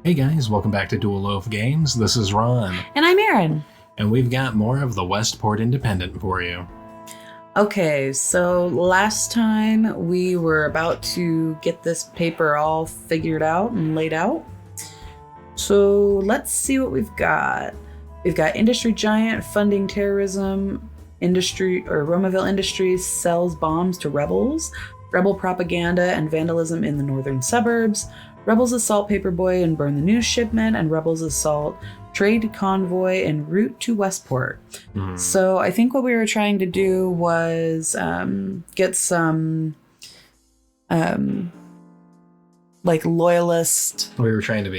Hey guys, welcome back to Dual Loaf Games. This is Ron. And I'm Erin. And we've got more of the Westport Independent for you. Okay, so last time we were about to get this paper all figured out and laid out. So let's see what we've got. We've got industry giant funding terrorism. Romaville Industries sells bombs to rebels. Rebel propaganda and vandalism in the northern suburbs. Rebels assault Paperboy and burn the news shipment, and rebels assault trade convoy en route to Westport. So I think what we were trying to do was get some loyalist. We were trying to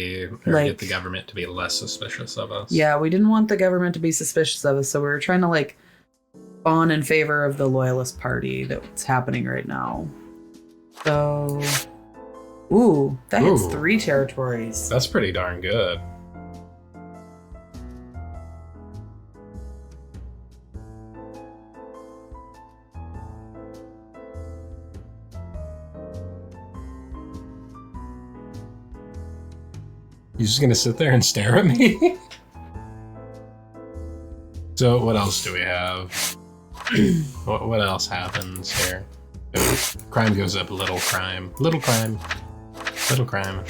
get the government to be less suspicious of us. Yeah, we didn't want the government to be suspicious of us, so we were trying to spawn in favor of the loyalist party that's happening right now. So, that hits 3 territories. That's pretty darn good. You just gonna sit there and stare at me? So what else do we have? What else happens here? Crime goes up, little crime.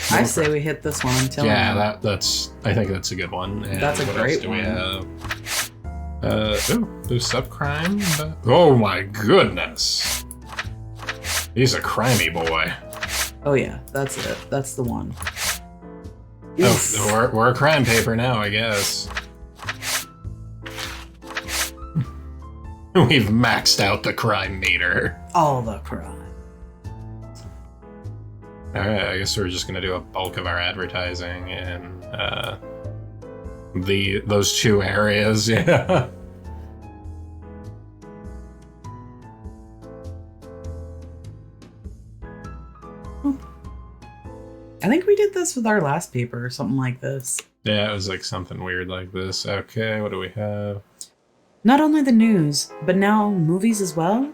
I say we hit this one until I think that's a good one. And that's a great one. What else do we have? There's subcrime. Oh my goodness. He's a crimey boy. Oh yeah, that's it. That's the one. Oh, we're a crime paper now, I guess. We've maxed out the crime meter. All the crime. Alright, I guess we're just gonna do a bulk of our advertising in those 2 areas, yeah. I think we did this with our last paper or something like this. Yeah, it was something weird like this. Okay, what do we have? Not only the news, but now movies as well?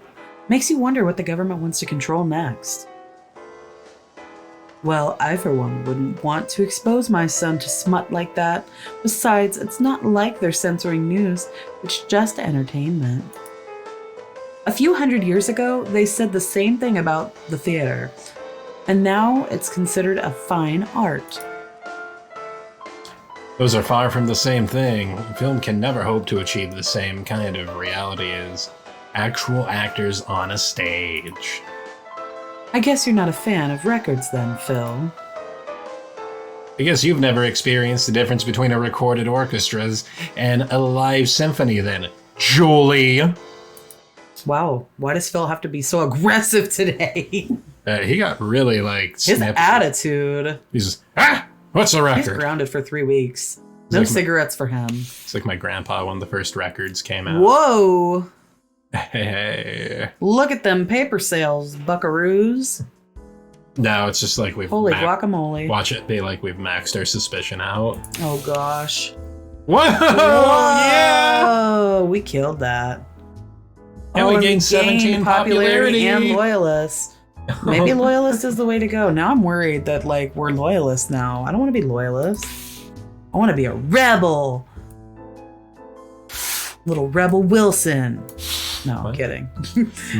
Makes you wonder what the government wants to control next. Well, I for one wouldn't want to expose my son to smut like that. Besides, it's not like they're censoring news, it's just entertainment. A few hundred years ago, they said the same thing about the theater. And now it's considered a fine art. Those are far from the same thing. Film can never hope to achieve the same kind of reality as actual actors on a stage. I guess you're not a fan of records then, Phil. I guess you've never experienced the difference between a recorded orchestras and a live symphony then, Julie. Wow, why does Phil have to be so aggressive today? He got really his attitude. He's what's the record? He's grounded for 3 weeks. No cigarettes for him. It's like my grandpa when the first records came out. Whoa! Hey. Look at them paper sales, buckaroos. No, it's just we've holy guacamole. Watch it be we've maxed our suspicion out. Oh gosh. Whoa! Yeah! We killed that. And we gained 17 popularity and loyalists. Maybe loyalist is the way to go. Now I'm worried that we're loyalists now. I don't want to be loyalist. I want to be a rebel. Little Rebel Wilson. No, I'm kidding.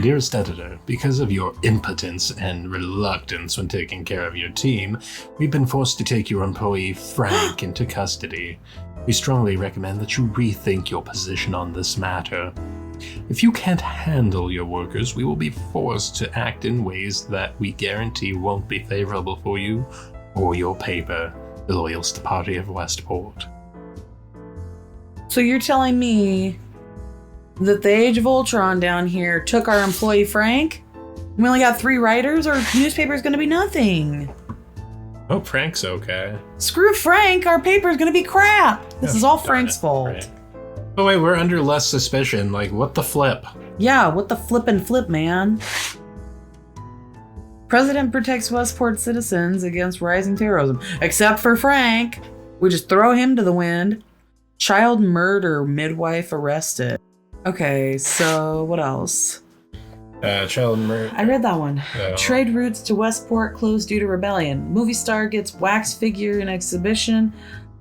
Dearest editor, because of your impotence and reluctance when taking care of your team, we've been forced to take your employee Frank into custody. We strongly recommend that you rethink your position on this matter. If you can't handle your workers, we will be forced to act in ways that we guarantee won't be favorable for you or your paper, the Loyalist Party of Westport. So you're telling me that the Age of Ultron down here took our employee Frank? We only got 3 writers? Our newspaper's gonna be nothing. Oh, Frank's okay. Screw Frank, our paper's gonna be crap. This is all Frank's fault. Right. Oh wait, we're under less suspicion. What the flip? Yeah, what the flip, man? President protects Westport citizens against rising terrorism. Except for Frank. We just throw him to the wind. Child murder midwife arrested. Okay, so what else? Child murder. I read that one. Oh. Trade routes to Westport closed due to rebellion. Movie star gets wax figure in exhibition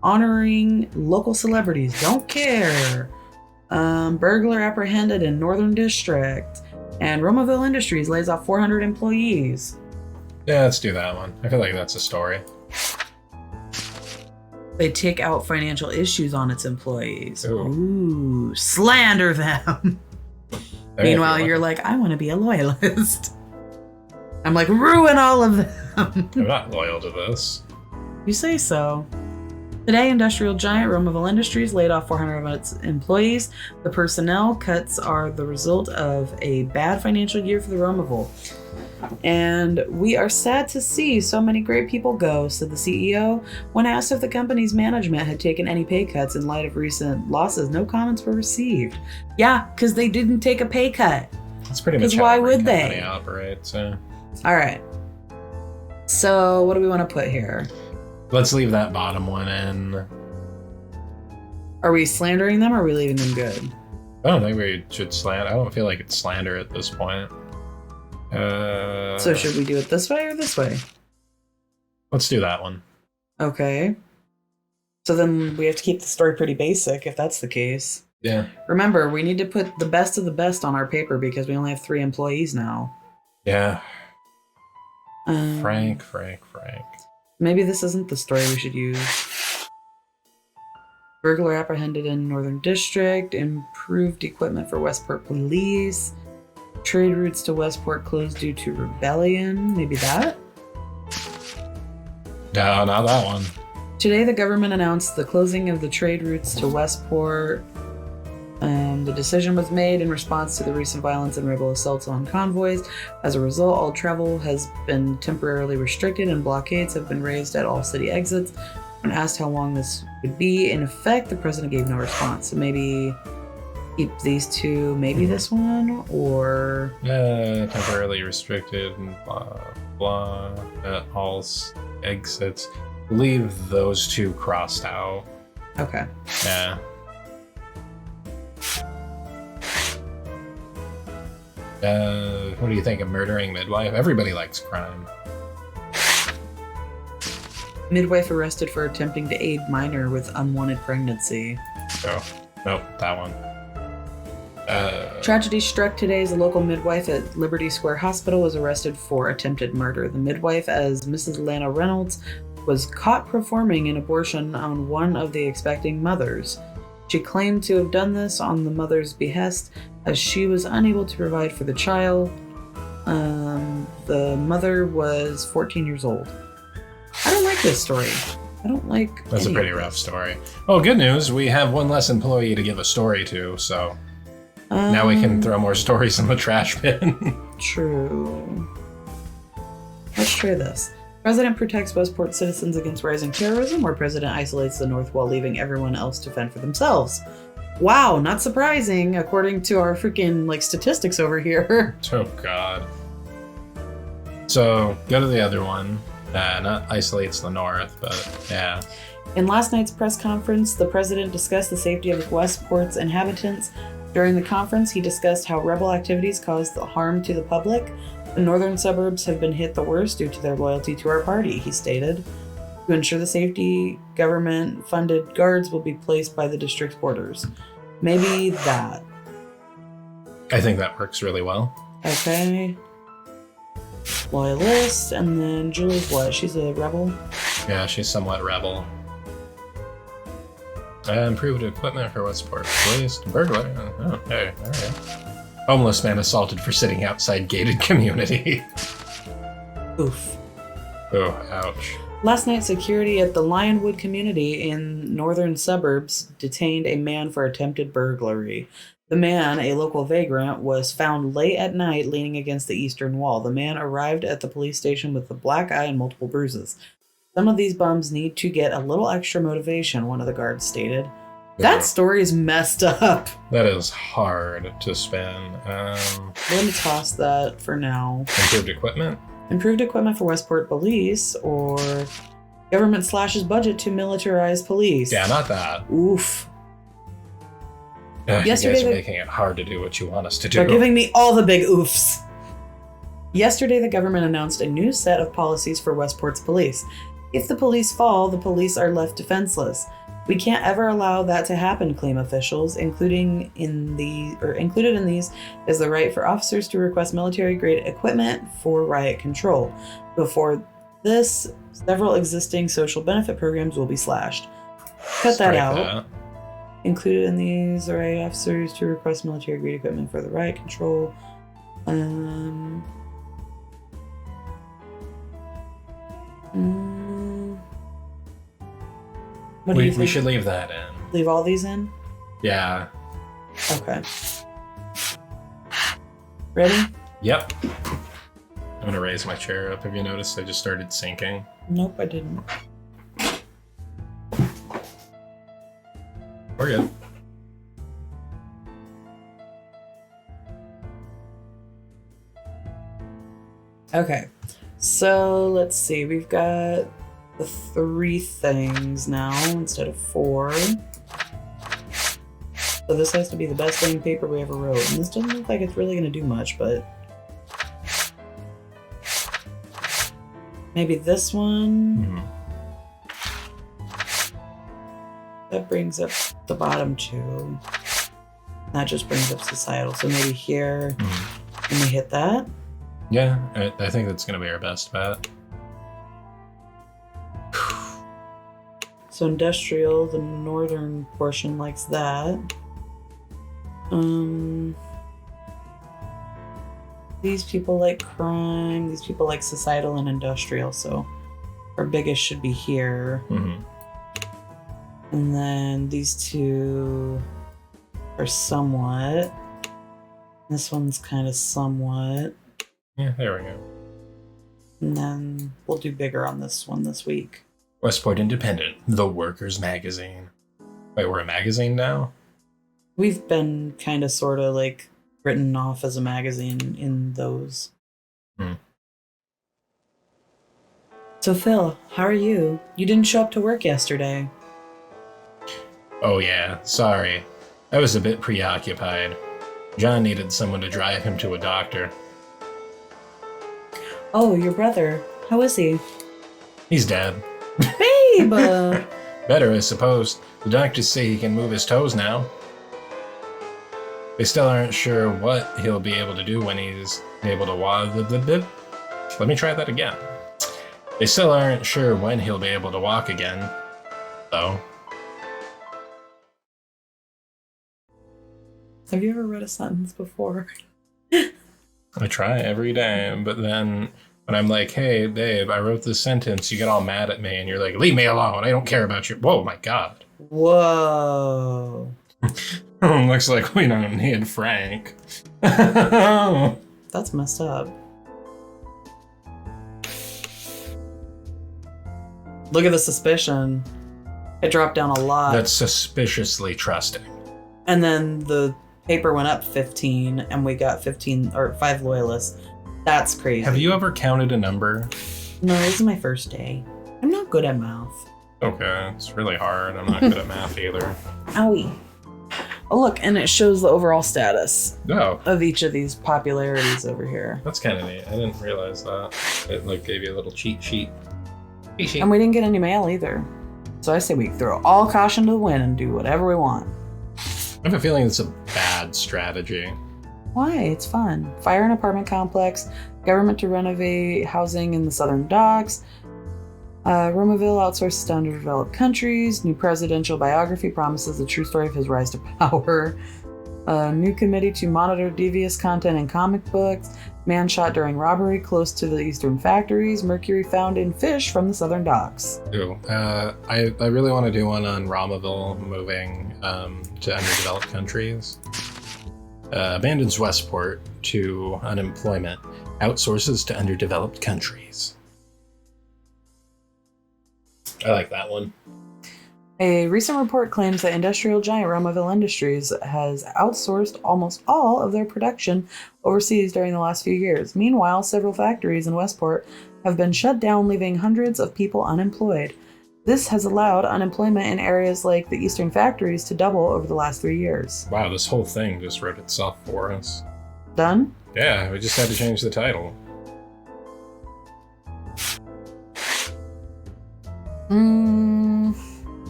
honoring local celebrities. Don't care. Burglar apprehended in Northern District. And Romaville Industries lays off 400 employees. Yeah, let's do that one. I feel like that's a story. They take out financial issues on its employees. Ooh. Slander them. Meanwhile, you're like, I want to be a loyalist. I'm like, ruin all of them. I'm not loyal to this. You say so. Today, industrial giant Romaville Industries laid off 400 of its employees. The personnel cuts are the result of a bad financial year for the Romaville. And we are sad to see so many great people go, said the CEO. When asked if the company's management had taken any pay cuts in light of recent losses, no comments were received. Yeah, because they didn't take a pay cut. That's pretty much why how would every they? company operates. All right. So what do we want to put here? Let's leave that bottom one in. Are we slandering them or are we leaving them good? I don't think we should slander. I don't feel like it's slander at this point. So should we do it this way or this way? Let's do that one. Okay. So then we have to keep the story pretty basic if that's the case. Yeah. Remember, we need to put the best of the best on our paper because we only have 3 employees now. Yeah. Frank. Maybe this isn't the story we should use. Burglar apprehended in Northern District. Improved equipment for Westport Police. Trade routes to Westport closed due to rebellion. Maybe that? No, not that one. Today, the government announced the closing of the trade routes to Westport. The decision was made in response to the recent violence and rebel assaults on convoys. As a result, all travel has been temporarily restricted and blockades have been raised at all city exits. When asked how long this would be in effect, the president gave no response. So maybe keep these 2, maybe this one, or... temporarily restricted and blah, blah, at all exits. Leave those 2 crossed out. Okay. Yeah. What do you think of murdering midwife? Everybody likes crime. Midwife arrested for attempting to aid minor with unwanted pregnancy. Oh, nope, that one. Tragedy struck today as a local midwife at Liberty Square Hospital was arrested for attempted murder. The midwife, as Mrs. Lana Reynolds, was caught performing an abortion on one of the expecting mothers. She claimed to have done this on the mother's behest as she was unable to provide for the child. The mother was 14 years old. I don't like this story. I don't like That's a pretty rough story. Oh, good news. We have 1 less employee to give a story to, so now we can throw more stories in the trash bin. True. Let's try this. President protects Westport citizens against rising terrorism, or President isolates the North while leaving everyone else to fend for themselves. Wow, not surprising, according to our freaking, statistics over here. Oh, God. So, go to the other one. Not isolates the North, but yeah. In last night's press conference, the president discussed the safety of Westport's inhabitants. During the conference, he discussed how rebel activities caused harm to the public. The northern suburbs have been hit the worst due to their loyalty to our party, he stated. To ensure the safety, government-funded guards will be placed by the district's borders. Maybe that. I think that works really well. Okay. Loyalist, and then Julie's what? She's a rebel? Yeah, she's somewhat rebel. Improved equipment for Westport Police. Burglar. Oh, hey, alright. Homeless man assaulted for sitting outside gated community. Oof. Oh, ouch. Last night, security at the Lionwood community in northern suburbs detained a man for attempted burglary. The man, a local vagrant, was found late at night leaning against the eastern wall. The man arrived at the police station with a black eye and multiple bruises. Some of these bums need to get a little extra motivation, one of the guards stated. That story is messed up. That is hard to spin. Let me toss that for now. Improved equipment? Improved equipment for Westport Police, or government slashes budget to militarize police. Yeah, not that. Oof. You guys are making it hard to do what you want us to do. They're giving me all the big oofs. Yesterday, the government announced a new set of policies for Westport's police. If the police fall, the police are left defenseless. We can't ever allow that to happen, claim officials. Included in these is the right for officers to request military-grade equipment for riot control. Before this, several existing social benefit programs will be slashed. Cut that out. Included in these are right officers to request military-grade equipment for the riot control. What do you think? We should leave that in. Leave all these in? Yeah. Okay. Ready? Yep. I'm gonna raise my chair up. Have you noticed I just started sinking? Nope, I didn't. We're good. Okay. So let's see. We've got the 3 things now instead of 4. So this has to be the best dang paper we ever wrote. And this doesn't look like it's really going to do much, but maybe this one. That brings up the bottom 2. That just brings up societal. So maybe here, can we hit that? Yeah, I think that's going to be our best bet. So industrial, the northern portion likes that. These people like crime. These people like societal and industrial. So our biggest should be here. And then these 2 are somewhat. This one's kind of somewhat. Yeah, there we go. And then we'll do bigger on this one this week. Westport Independent, the workers' magazine. Wait, we're a magazine now? We've been kind of sort of like written off as a magazine in those. So Phil, how are you? You didn't show up to work yesterday. Oh yeah, sorry. I was a bit preoccupied. John needed someone to drive him to a doctor. Oh, your brother. How is he? He's dead. Babe! Better, I suppose. The doctors say he can move his toes now. They still aren't sure what he'll be able to do when he's able to walk. Let me try that again. They still aren't sure when he'll be able to walk again, though. Have you ever read a sentence before? I try every day, but then when I'm like, hey, babe, I wrote this sentence, you get all mad at me, and you're like, leave me alone, I don't care about you. Whoa, my God. Whoa. Looks like we don't need Frank. That's messed up. Look at the suspicion. It dropped down a lot. That's suspiciously trusting. And then the paper went up 15, and we got 15 or 5 loyalists. That's crazy. Have you ever counted a number? No, this is my first day. I'm not good at math. Okay, it's really hard. I'm not good at math either. Owie. Oh, look, and it shows the overall status of each of these popularities over here. That's kind of neat. I didn't realize that. It like gave you a little cheat sheet. And we didn't get any mail either. So I say we throw all caution to the wind and do whatever we want. I have a feeling it's a bad strategy. Why? It's fun. Fire an apartment complex, government to renovate housing in the southern docks, Romaville outsources to underdeveloped countries, new presidential biography promises the true story of his rise to power, new committee to monitor devious content in comic books, man shot during robbery close to the eastern factories, mercury found in fish from the southern docks. Ooh, I really want to do one on Romaville moving to underdeveloped countries. Abandons Westport to unemployment, outsources to underdeveloped countries. I like that one. A recent report claims that industrial giant Romaville Industries has outsourced almost all of their production overseas during the last few years. Meanwhile, several factories in Westport have been shut down, leaving hundreds of people unemployed. This has allowed unemployment in areas like the eastern factories to double over the last 3 years. Wow, this whole thing just wrote itself for us. Done? Yeah, we just had to change the title.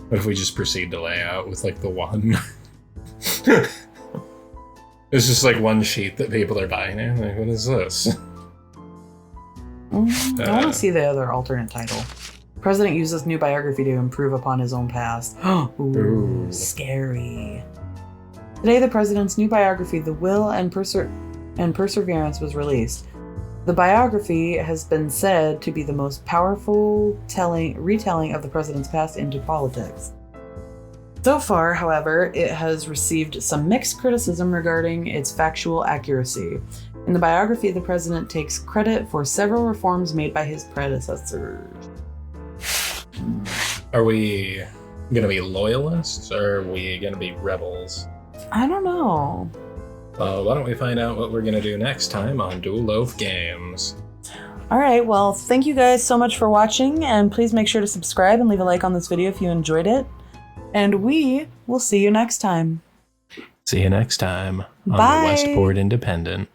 What if we just proceed to lay out with like the one? It's just like one sheet that people are buying it. Like, what is this? I want to see the other alternate title. President uses new biography to improve upon his own past. Ooh, scary. Today, the president's new biography, The Will and Perseverance, was released. The biography has been said to be the most powerful retelling of the president's past into politics. So far, however, it has received some mixed criticism regarding its factual accuracy. In the biography, the president takes credit for several reforms made by his predecessors. Are we going to be loyalists or are we going to be rebels? I don't know. Why don't we find out what we're going to do next time on Dual Loaf Games? All right, well, thank you guys so much for watching, and please make sure to subscribe and leave a like on this video if you enjoyed it. And we will see you next time. See you next time on Bye. the Westport Independent.